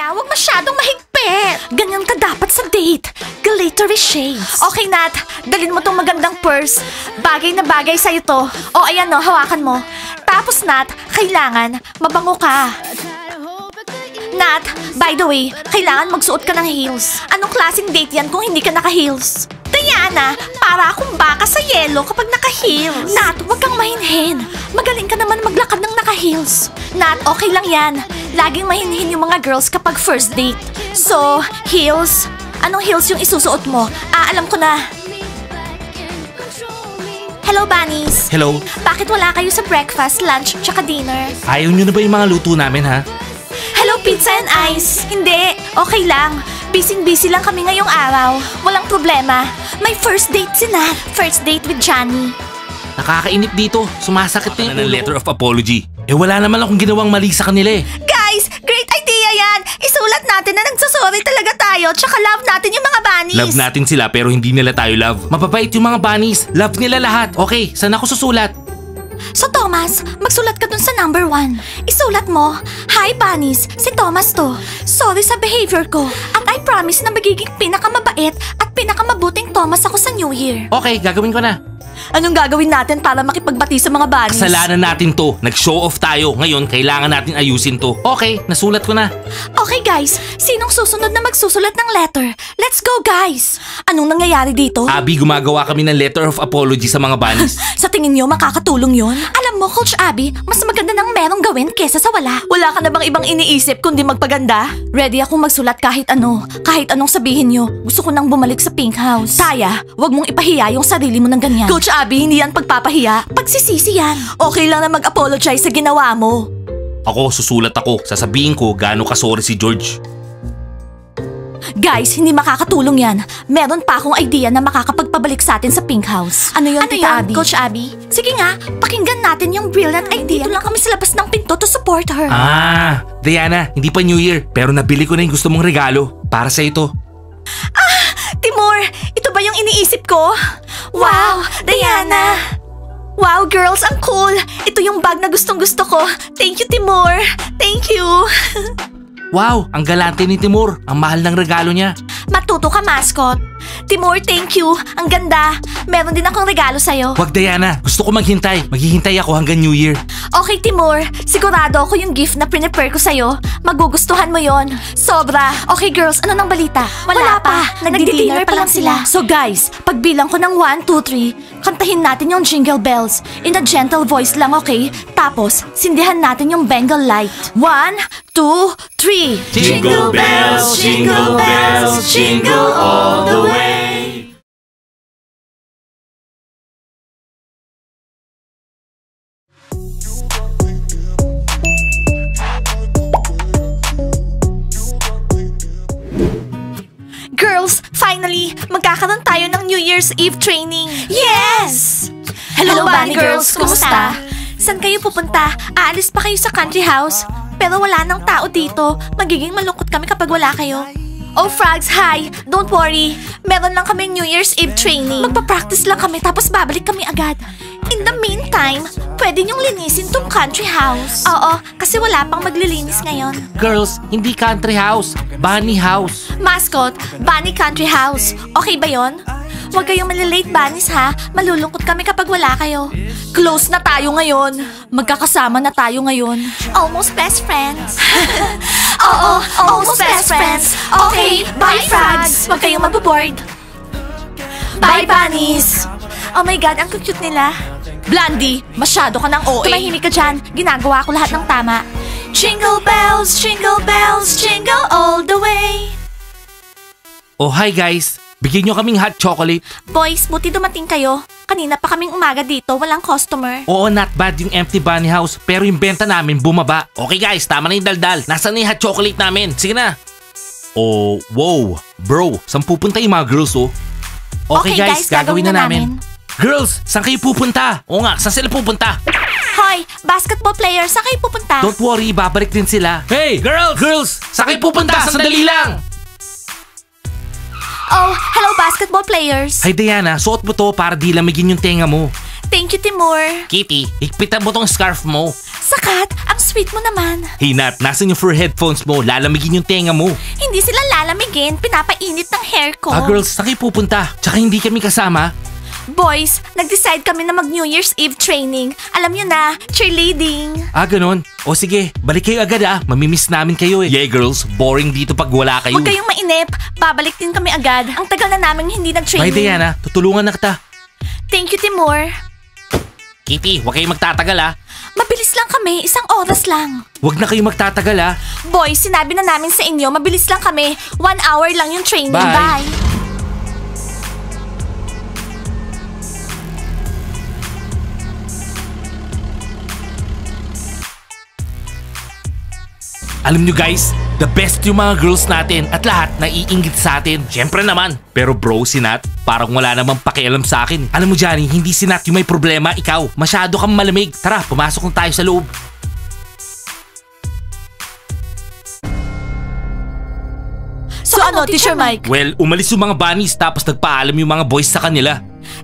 Maya, wag masyadong mahigpit. Ganyan ka dapat sa date. Glittery shades. Okay, Nat. Dalhin mo tong magandang purse. Bagay na bagay sa'yo to. O, ayan no, hawakan mo. Tapos, Nat, kailangan mabango ka. Nat, by the way, kailangan magsuot ka ng heels. Anong klaseng date yan kung hindi ka naka-heels? Diana, para akong baka sa yelo kapag naka-heels. Nat, huwag kang mahinhin. Magaling ka naman maglakad ng naka-heels. Nat, okay lang yan. Laging mahinhin yung mga girls kapag first date. So, heels? Anong heels yung isusuot mo? Alam ko na. Hello, Bunnies. Hello. Bakit wala kayo sa breakfast, lunch, tsaka dinner? Ayaw nyo na ba yung mga luto namin, ha? Hello, pizza and ice. Hindi, okay lang. Busy-busy lang kami ngayong araw. Walang problema. May first date si Nat. First date with Johnny. Nakakainip dito. Sumasakit na yung letter of apology. Wala naman akong ginawang mali sa kanila eh. Guys, great idea yan. Isulat natin na nagsasorry talaga tayo. Tsaka love natin yung mga bunnies. Love natin sila pero hindi nila tayo love. Mababait yung mga bunnies. Love nila lahat. Okay, saan ako susulat? So Thomas, magsulat ka dun sa number 1. Isulat mo, Hi Bunnies, si Thomas to. Sorry sa behavior ko. At I promise na magiging pinakamabait at pinakamabuting Thomas ako sa New Year. Okay, gagawin ko na. Anong gagawin natin para makipagbati sa mga bunnies? Kasalanan natin to. Nag-show off tayo. Ngayon, kailangan natin ayusin to. Okay, nasulat ko na. Okay guys, sinong susunod na magsusulat ng letter? Let's go guys! Anong nangyayari dito? Abby, gumagawa kami ng letter of apology sa mga bunnies. Sa tingin nyo, makakatulong yon? Alam mo, Coach Abby, mas maganda nang merong gawin kesa sa wala. Wala ka na bang ibang iniisip kundi magpaganda? Ready akong magsulat kahit ano. Kahit anong sabihin nyo. Gusto ko nang bumalik sa Pink House. Taya, wag mong ipahiya yung sarili mo ng ganyan. Coach Abby, hindi yan pagpapahiya. Pagsisisi yan. Okay lang na mag-apologize sa ginawa mo. Ako, susulat ako. Sasabihin ko gaano ka-sorry si George. Guys, hindi makakatulong yan. Meron pa akong idea na makakapagpabalik sa atin sa Pink House. Ano yun, Tita Abby? Coach Abby? Sige nga, pakinggan natin yung brilliant idea. Dito lang kami sa labas ng pinto to support her. Diana, hindi pa New Year. Pero nabili ko na yung gusto mong regalo. Para sa ito. Timur, ito ba yung iniisip ko? Wow, Diana! Wow, girls, ang cool! Ito yung bag na gustong-gusto ko. Thank you, Timur! Thank you! Wow, ang galante ni Timur. Ang mahal ng regalo niya. Matuto ka, mascot. Timur, thank you. Ang ganda. Meron din akong regalo sa'yo. Wag, Diana. Gusto ko maghintay. Maghihintay ako hanggang New Year. Okay, Timur. Sigurado ako yung gift na prepare ko sa'yo. Magugustuhan mo yon. Sobra. Okay, girls, ano nang balita? Wala pa. Nagdi-dinner pa lang sila. So guys, pagbilang ko ng 1, 2, 3, kantahin natin yung Jingle Bells. In a gentle voice lang, okay? Tapos, sindihan natin yung Bengal light. 1, 2, 3. Jingle bells, jingle bells, jingle all the way. Girls, finally, magkakaroon tayo ng New Year's Eve training. Yes! Hello, Bunny Girls! Kumusta? Saan kayo pupunta? Aalis pa kayo sa country house? Pero wala nang tao dito. Magiging malungkot kami kapag wala kayo. Oh, Frogs, hi! Don't worry. Meron lang kami New Year's Eve training. Magpa-practice lang kami tapos babalik kami agad. In the meantime, pwede niyong linisin tong country house. Oo, kasi wala pang maglilinis ngayon. Girls, hindi country house. Bunny house. Mascot, Bunny Country House. Okay ba yon? Huwag kayong malilate, bunnies ha. Malulungkot kami kapag wala kayo. Close na tayo ngayon. Magkakasama na tayo ngayon. Almost best friends. Oo, almost best friends. Okay, bye frogs. Huwag kayong maboboard. Bye bunnies. Oh my God, ang cute nila. Blondie, masyado ka ng OA. Tumahimik ka dyan. Ginagawa ko lahat ng tama. Jingle bells, jingle all the way. Oh, hi guys. Bigyan nyo kaming hot chocolate. Boys, buti dumating kayo. Kanina pa kaming umaga dito, walang customer. Oo, not bad yung empty bunny house. Pero yung benta namin bumaba. Okay guys, tama na yung daldal. Nasaan na yung hot chocolate namin? Sige na. Oh, wow. Bro, saan pupunta yung mga girls oh? Okay guys, gagawin na namin. Girls, saan kayo pupunta? Oo nga, saan sila pupunta? Hoy, basketball players, saan kayo pupunta? Don't worry, babalik din sila. Hey, girls! Girls, saan kayo pupunta? Sandali lang! Oh, hello basketball players. Hi Diana, suot mo to para di lamigin yung tenga mo. Thank you, Timur. Kitty, higpitan mo tong scarf mo. Sakat, ang sweet mo naman. Hey Nat, nasan yung fur headphones mo? Lalamigin yung tenga mo. Hindi sila lalamigin, pinapainit ng hair ko. Girls, saan kayo pupunta? Tsaka hindi kami kasama. Boys, nag-decide kami na mag-New Year's Eve training. Alam nyo na, cheerleading. Ganon. O sige, balik kayo agad Mamimiss namin kayo eh. Yeah girls, boring dito pag wala kayo. Huwag kayong mainip, babalik din kami agad. Ang tagal na namin hindi nag-training. Bye Diana, tutulungan na kita. Thank you, Timur. Kitty, huwag kayong magtatagal Mabilis lang kami, 1 oras lang. Huwag na kayong magtatagal Boys, sinabi na namin sa inyo, mabilis lang kami. 1 hour lang yung training. Bye. Bye. Alam nyo guys, the best yung mga girls natin at lahat naiinggit sa atin. Siyempre naman. Pero bro, si Nat, parang wala namang pakialam sa akin. Alam mo Johnny, hindi si Nat yung may problema, ikaw. Masyado kang malamig. Tara, pumasok na tayo sa loob. So ano, Teacher Mike? Well, umalis yung mga bunnies tapos nagpaalam yung mga boys sa kanila.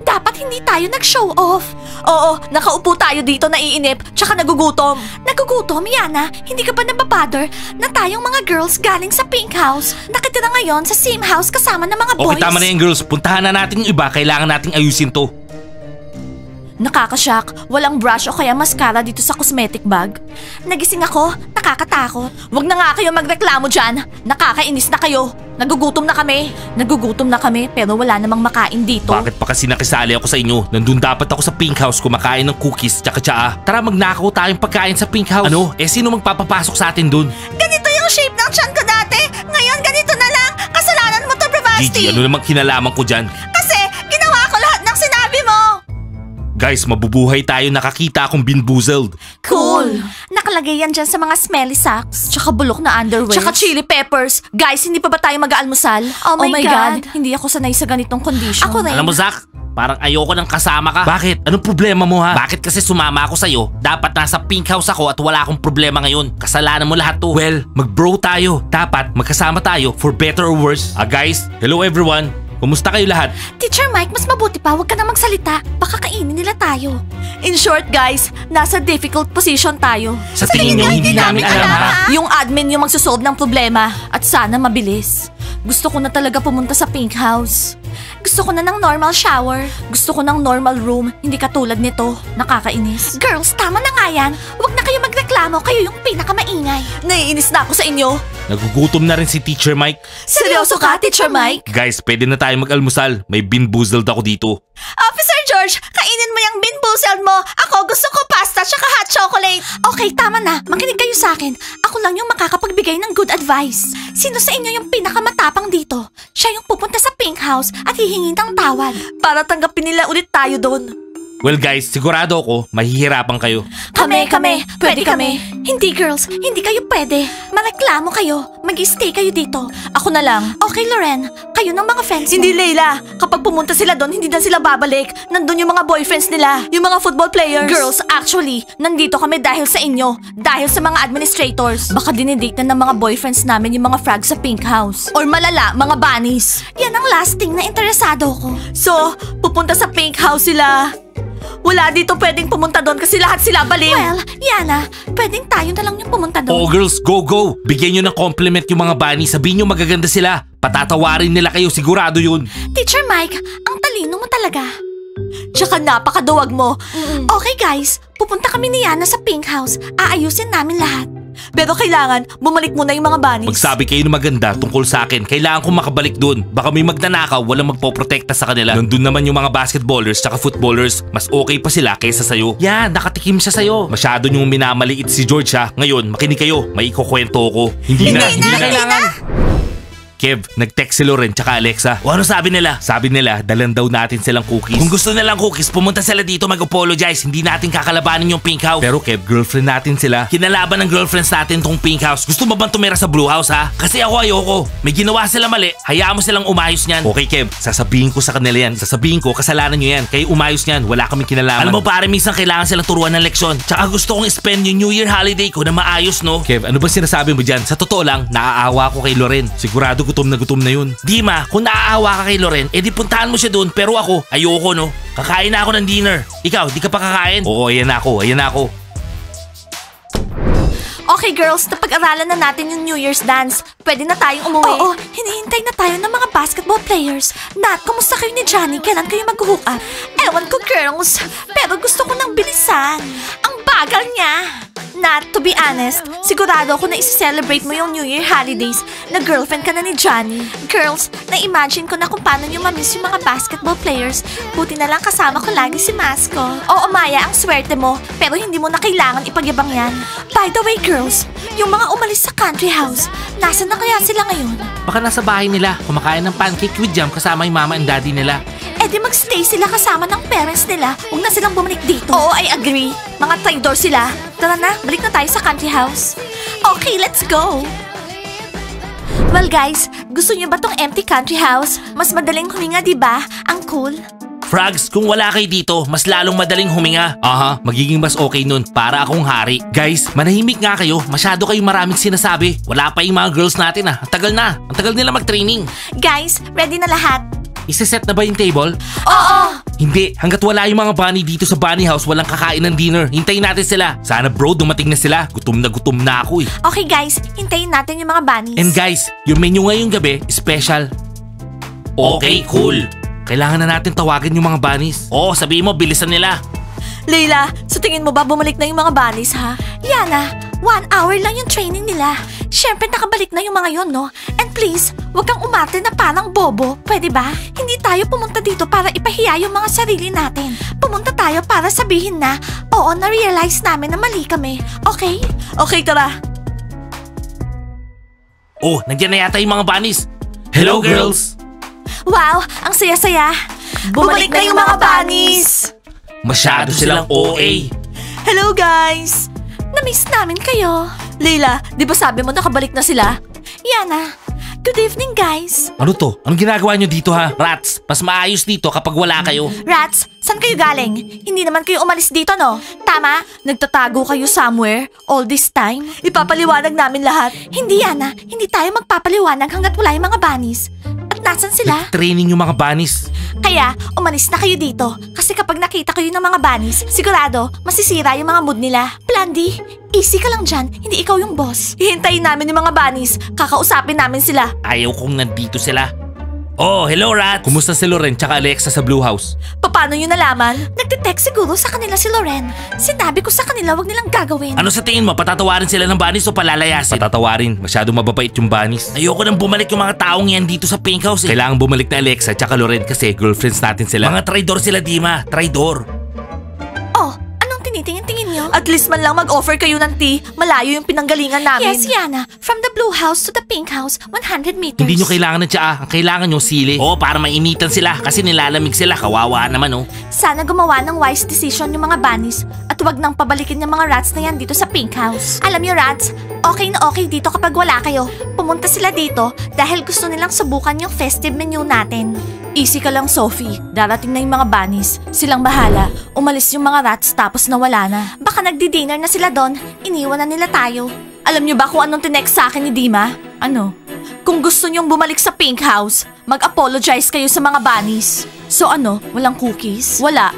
Dapat hindi tayo nag-show off. Oo, nakaupo tayo dito naiinip, tsaka nagugutom. Nagugutom, Yana? Hindi ka ba nababother na tayong mga girls galing sa Pink House nakitira ngayon sa same house kasama ng mga boys? Okay, tama na yan girls. Puntahan na natin yung iba. Kailangan nating ayusin to. Nakakashock, walang brush o kaya mascara dito sa cosmetic bag. Nagising ako, nakakatakot. Huwag na nga kayo magreklamo dyan. Nakakainis na kayo. Nagugutom na kami. Nagugutom na kami pero wala namang makain dito. Bakit pa kasi nakisali ako sa inyo? Nandun dapat ako sa Pink House kumakain ng cookies tsaka tsaa. Tara magnakaw tayong pagkain sa Pink House. Ano? Sino magpapapasok sa atin dun? Ganito yung shape ng tiyan ko dati. Ngayon ganito na lang. Kasalanan mo to, Bravasti. Gigi, ano namang kinalaman ko dyan? Kasi ginawa ko lahat ng sinabi mo. Guys, mabubuhay tayo, nakakita akong binboozled. Cool! Nakalagay yan dyan sa mga smelly socks. Tsaka bulok na underwear. Tsaka chili peppers. Guys, hindi pa ba tayo mag-aalmusal? Oh my God. Hindi ako sanay sa ganitong condition. Ako rin. Alam mo, Zach, parang ayoko nang kasama ka. Bakit? Anong problema mo ha? Bakit kasi sumama ako sa'yo? Dapat nasa Pink House ako at wala akong problema ngayon. Kasalanan mo lahat to. Well, mag-bro tayo. Dapat magkasama tayo for better or worse. Guys, hello everyone. Kumusta kayo lahat? Teacher Mike, mas mabuti pa, huwag ka na magsalita. Baka kainin nila tayo. In short guys, nasa difficult position tayo. Sa tingin niyo, hindi namin alam ha? Yung admin yung magsosolve ng problema. At sana mabilis. Gusto ko na talaga pumunta sa Pink House. Gusto ko na ng normal shower. Gusto ko ng normal room. Hindi katulad nito. Nakakainis. Girls, tama na nga yan. Huwag na kayo magreklamo. Kayo yung pinakamaingay. Naiinis na ako sa inyo. Nagugutom na rin si Teacher Mike. Seryoso ka, Teacher Mike? Guys, pwede na tayo mag-almusal. May binboozled ako dito. Officer George, kainin mo yung binboozled mo. Ako gusto ko pasta tsaka hot chocolate. Okay, tama na. Makinig kayo sa akin. Ako lang yung makakapagbigay ng good advice. Sino sa inyo yung pinakamatapang dito? Siya yung pupunta sa Pink House at hihingi ng tawad. Para tanggapin nila ulit tayo doon. Well guys, sigurado ako, mahihirapan kayo. Kami. Pwede kami. Hindi girls, hindi kayo pwede. Mareklamo kayo. Mag-stay kayo dito. Ako na lang. Okay, Loren. Kayo ng mga friends mo. Hindi, Leila. Kapag pumunta sila doon, hindi na sila babalik. Nandun yung mga boyfriends nila. Yung mga football players. Girls, actually, nandito kami dahil sa inyo. Dahil sa mga administrators. Baka dinidate na ng mga boyfriends namin yung mga frogs sa Pink House. Or malala, mga bunnies. Yan ang last thing na interesado ko. So, pupunta sa Pink House sila. Wala dito pwedeng pumunta doon kasi lahat sila baliw. Well, Yana, pwedeng tayo na lang yung pumunta doon. Oh girls, go! Bigyan nyo ng compliment yung mga bunny. Sabihin nyo magaganda sila. Patatawarin nila kayo, sigurado yun. Teacher Mike, ang talino mo talaga. Tsaka napakaduwag mo. Okay guys, pupunta kami ni Yana sa Pink House. Aayusin namin lahat. Pero kailangan, bumalik muna yung mga bunnies. Magsabi kayo ng maganda tungkol sa akin. Kailangan kong makabalik dun. Baka may magnanakaw, walang magpoprotekta sa kanila. Nandun naman yung mga basketballers tsaka footballers. Mas okay pa sila kaysa sayo. Yan, nakatikim siya sayo. Masyado niyong minamaliit si George ha. Ngayon, makinig kayo. May ikukwento ko. Hindi na kailangan. Kev, nag-text si Loren tsaka Alexa. O ano sabi nila? Sabi nila, dalan daw natin silang cookies. Kung gusto nilang cookies, pumunta sila dito mag-apologize. Hindi natin kakalabanin yung Pink House. Pero Kev, girlfriend natin sila. Kinalaban ng girlfriends natin tong Pink House. Gusto mo bang tumira sa Blue House ha? Kasi ako ayoko. May ginawa sila mali. Hayaan mo silang umayos niyan. Okay Kev, sasabihin ko sa kanila yan. Sasabihin ko, kasalanan nyo yan. Kayo umayos niyan. Wala kaming kinalaman. Alam mo pare, minsan kailangan silang turuan ng leksyon. Tsaka gusto kong spend yung New Year holiday ko na maayos no. Kev, ano ba sinasabi mo dyan? Sa totoo lang, naaawa ko kay Loren. Sigurado gutom na yun. Dima, kung naaawa ka kay Loren, edi puntahan mo siya doon. Pero ako, ayoko no. Kakain na ako ng dinner. Ikaw, di ka pa kakain? Oo, ayan na ako. Okay girls, napag-aralan na natin yung New Year's dance. Pwede na tayong umuwi. Oo, hinihintay na tayo ng mga basketball players. Nat, kumusta kayo ni Johnny? Kailan kayo mag-hook up? Ewan ko girls, pero gusto ko nang bilisan. Ang bagal niya. Nat, to be honest, sigurado ako na isi-celebrate mo yung New Year holidays na girlfriend ka na ni Johnny. Girls, na-imagine ko na kung paano nyo mamiss yung mga basketball players. Buti na lang kasama ko lagi si Masco. Oo, Maya, ang swerte mo, pero hindi mo na kailangan ipagyabang yan. By the way, girls, yung mga umalis sa country house, nasa na kaya sila ngayon? Baka nasa bahay nila, kumakain ng pancake with jam kasama yung mama and daddy nila. Eh di magstay sila kasama ng parents nila. Huwag na silang bumalik dito. Oo, I agree. Mga traitor sila. Tara na, balik na tayo sa country house. Okay, let's go! Well guys, gusto niyo ba tong empty country house? Mas madaling huminga, di ba? Ang cool. Frogs, kung wala kayo dito, mas lalong madaling huminga. Aha, magiging mas okay nun para akong hari. Guys, manahimik nga kayo. Masyado kayong maraming sinasabi. Wala pa yung mga girls natin ah. Ang tagal na. Ang tagal nila mag-training. Guys, ready na lahat. Isa-set na ba yung table? Oo! Hindi, hanggat wala yung mga bunny dito sa bunny house, walang kakain ng dinner. Hintayin natin sila. Sana bro, dumating na sila. Gutom na ako eh. Okay guys, hintayin natin yung mga bunnies. And guys, yung menu ngayong gabi, special. Okay, cool. Kailangan na natin tawagan yung mga bunnies. Oo, sabihin mo, bilisan nila. Leila, sa tingin mo ba bumalik na yung mga bunnies ha? Yana, 1 hour lang yung training nila. Siyempre nakabalik na yung mga yon, no? And please, huwag kang umarte na parang bobo. Pwede ba? Hindi tayo pumunta dito para ipahiya yung mga sarili natin. Pumunta tayo para sabihin na, oo, na-realize namin na mali kami. Okay? Okay, tara. Oh, nandiyan na yata yung mga bunnies. Hello, girls! Wow, ang saya-saya. Bumalik na yung mga bunnies! Masyado silang OA. Hello, guys! Na-miss namin kayo. Leila, di ba sabi mo nakabalik na sila? Yana, good evening, guys. Ano to? Anong ginagawa nyo dito ha? Rats, mas maayos dito kapag wala kayo. Rats, saan kayo galing? Hindi naman kayo umalis dito, no? Tama? Nagtatago kayo somewhere all this time? Ipapaliwanag namin lahat. Hindi, Yana. Hindi tayo magpapaliwanag hanggat wala yung mga bunnies. At nasan sila? Training yung mga bunnies. Kaya, umalis na kayo dito. Kasi kapag nakita kayo ng mga bunnies, sigurado, masisira yung mga mood nila. Blandy, easy ka lang dyan. Hindi ikaw yung boss. Hihintayin namin yung mga bunnies. Kakausapin namin sila. Ayaw kong nandito sila. Oh, hello Rats! Kumusta si Loren tsaka Alexa sa Blue House? Paano nyo nalaman? Nagte-text siguro sa kanila si Loren. Sinabi ko sa kanila wag nilang gagawin. Ano sa tingin mo? Patatawarin sila ng bunnies o palalayasin? Patatawarin. Masyado mababait yung bunnies. Ayoko nang bumalik yung mga taong yan dito sa Pink House eh. Kailangan bumalik na Alexa tsaka Loren kasi girlfriends natin sila. Mga traidor sila, Dima. Traidor. Oh, anong tinitingin-tingin nyo? At least man lang mag-offer kayo ng tea. Malayo yung pinanggalingan namin. Yes, Yana. From the Blue House to the Pink House, 100 meters. Hindi nyo kailangan ng tsaa. Ang kailangan nyo sili. Oo, para mainitan sila kasi nilalamig sila. Kawawa naman oh. Sana gumawa ng wise decision yung mga bunnies at huwag nang pabalikin yung mga rats na yan dito sa Pink House. Alam nyo, rats, okay na okay dito kapag wala kayo. Pumunta sila dito dahil gusto nilang subukan yung festive menu natin. Easy ka lang, Sophie. Darating na yung mga bunnies. Silang bahala. Umalis yung mga rats tapos nawala na. Baka nagdi-dinner na sila doon. Iniwan na nila tayo. Alam nyo ba kung anong tinext sa akin ni Dima? Ano? Kung gusto nyong bumalik sa Pink House, mag-apologize kayo sa mga bunnies. So ano, walang cookies? Wala.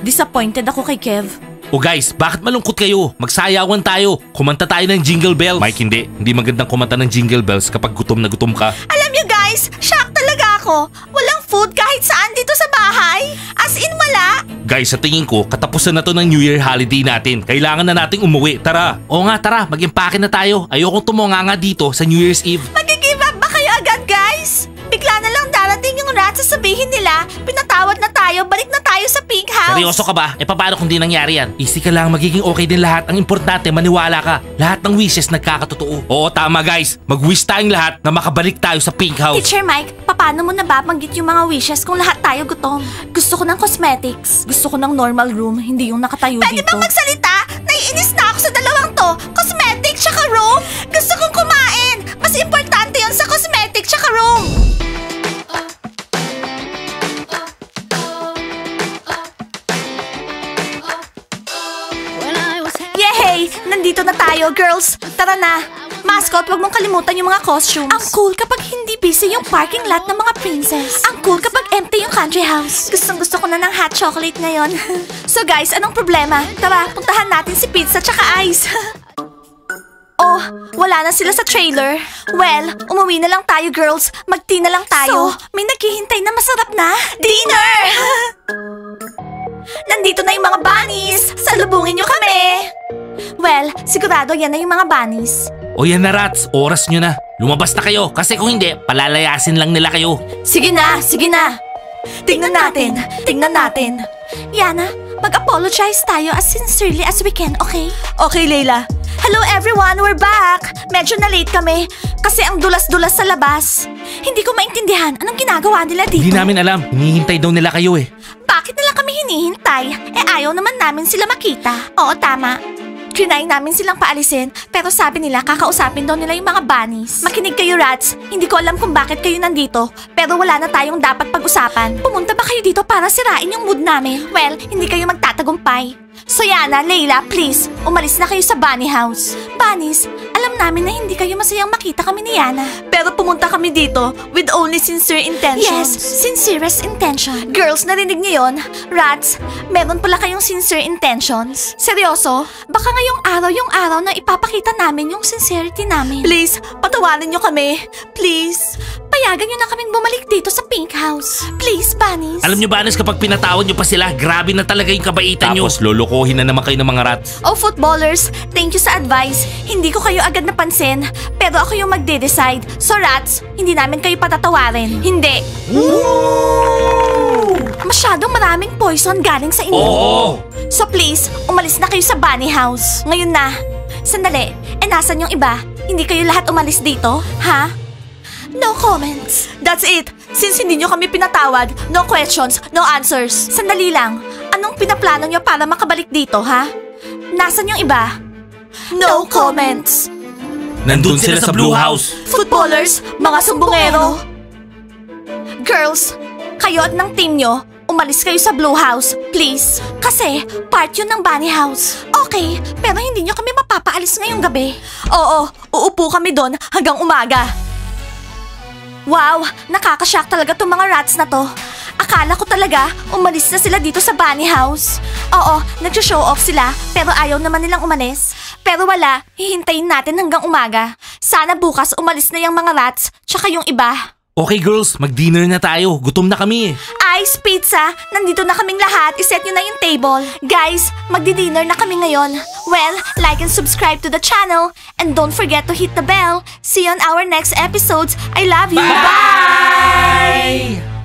Disappointed ako kay Kev. O guys, bakit malungkot kayo? Magsayawan tayo. Kumanta tayo ng Jingle Bells. Mike, hindi. Hindi magandang kumanta ng Jingle Bells kapag gutom na gutom ka. Alam nyo guys, shock talaga ako. Walang food kahit saan dito sa bahay. As in wala. Guys, sa tingin ko, katapusan na to ng New Year holiday natin. Kailangan na nating umuwi. Tara. Oo nga, tara. Mag-impake na tayo. Ayokong tumunga nga dito sa New Year's Eve. Mag-give up ba kayo agad guys? Bigla na lang darating yung rats, sasabihin nila, pinatawad na tayo, balik na tayo sa Pink House. Seryoso ka ba? E paano kung di nangyari yan? Easy ka lang, magiging okay din lahat. Ang importante, maniwala ka. Lahat ng wishes nagkakatotoo. Oo, tama guys. Mag-wish tayong lahat na makabalik tayo sa Pink House. Teacher Mike, paano mo nababanggit yung mga wishes kung lahat tayo gutom? Gusto ko ng cosmetics. Gusto ko ng normal room, hindi yung nakatayo dito. Pwede bang magsalita? Naiinis na ako sa dalawang to. Cosmetics tsaka room? Gusto kong kumain. Mas importante yun sa cosmetics tsaka room. Yehey! Nandito na tayo, girls. Tara na. Mascot, wag mong kalimutan yung mga costumes. Ang cool kapag hindi busy yung parking lot ng mga princess. Ang cool kapag empty yung country house. Gustong-gusto ko na ng hot chocolate ngayon. So guys, anong problema? Tara, puntahan natin si Pizza tsaka Ice. Oh, wala na sila sa trailer. Well, umuwi na lang tayo, girls. Mag-tea na lang tayo. So, may naghihintay na masarap na dinner! Nandito na yung mga bunnies! Salubungin nyo kami! Well, sigurado yan na yung mga bunnies. O yan na rats, oras nyo na. Lumabas na kayo kasi kung hindi, palalayasin lang nila kayo. Sige na, sige na! Tingnan natin, tingnan natin. Yana, mag-apologize tayo as sincerely as we can, okay? Okay, Layla. Hello everyone, we're back! Medyo na-late kami kasi ang dulas-dulas sa labas. Hindi ko maintindihan anong ginagawa nila dito. Hindi namin alam, hinihintay daw nila kayo eh. Bakit nila kami hinihintay? Eh ayaw naman namin sila makita. Oo, tama. Trinay namin silang paalisin, pero sabi nila kakausapin daw nila yung mga bunnies. Makinig kayo, rats. Hindi ko alam kung bakit kayo nandito, pero wala na tayong dapat pag-usapan. Pumunta ba kayo dito para sirain yung mood namin? Well, hindi kayo magtatagumpay. So Yana, Layla, please, umalis na kayo sa bunny house. Bunnies, alam namin na hindi kayo masayang makita kami ni Yana. Pero pumunta kami dito with only sincere intentions. Yes, sincerest intention. Girls, narinig niyo yun? Rats, meron pala kayong sincere intentions. Seryoso? Baka ngayong araw yung araw na ipapakita namin yung sincerity namin. Please, patawarin niyo kami. Please. Payagan niyo na kaming bumalik dito sa Pink House. Please, bunnies. Alam nyo ba, Anas, kapag pinatawad nyo pa sila, grabe na talaga yung kabaitan nyo. Tapos lolokohin na naman kayo ng mga rats. Oh, footballers, thank you sa advice. Hindi ko kayo agad napansin, pero ako yung magde-decide. So rats, hindi namin kayo patatawarin. Hindi. Masyadong maraming poison galing sa inyo. Oo. So please, umalis na kayo sa bunny house. Ngayon na. Sandali, nasan yung iba? Hindi kayo lahat umalis dito? Ha? No comments. That's it. Since hindi nyo kami pinatawad, no questions, no answers. Sandali lang. Anong pinaplano nyo para makabalik dito, ha? Nasaan yung iba? No comments. Nandun sila sa Blue House. Footballers, mga sumbongero. Girls, kayo at ng team nyo, umalis kayo sa Blue House, please. Kasi part yun ng bunny house. Okay, pero hindi nyo kami mapapaalis ngayong gabi. Oo, uupo kami doon hanggang umaga. Wow, nakakashock talaga tong mga rats na to. Akala ko talaga umalis na sila dito sa bunny house. Oo, nag-show off sila pero ayaw naman nilang umalis. Pero wala, hihintayin natin hanggang umaga. Sana bukas umalis na yung mga rats tsaka yung iba. Okay girls, mag-dinner na tayo. Gutom na kami eh. Ice pizza, nandito na kaming lahat. Iset nyo na yung table. Guys, magdi-dinner na kami ngayon. Well, like and subscribe to the channel. And don't forget to hit the bell. See you on our next episodes. I love you. Bye!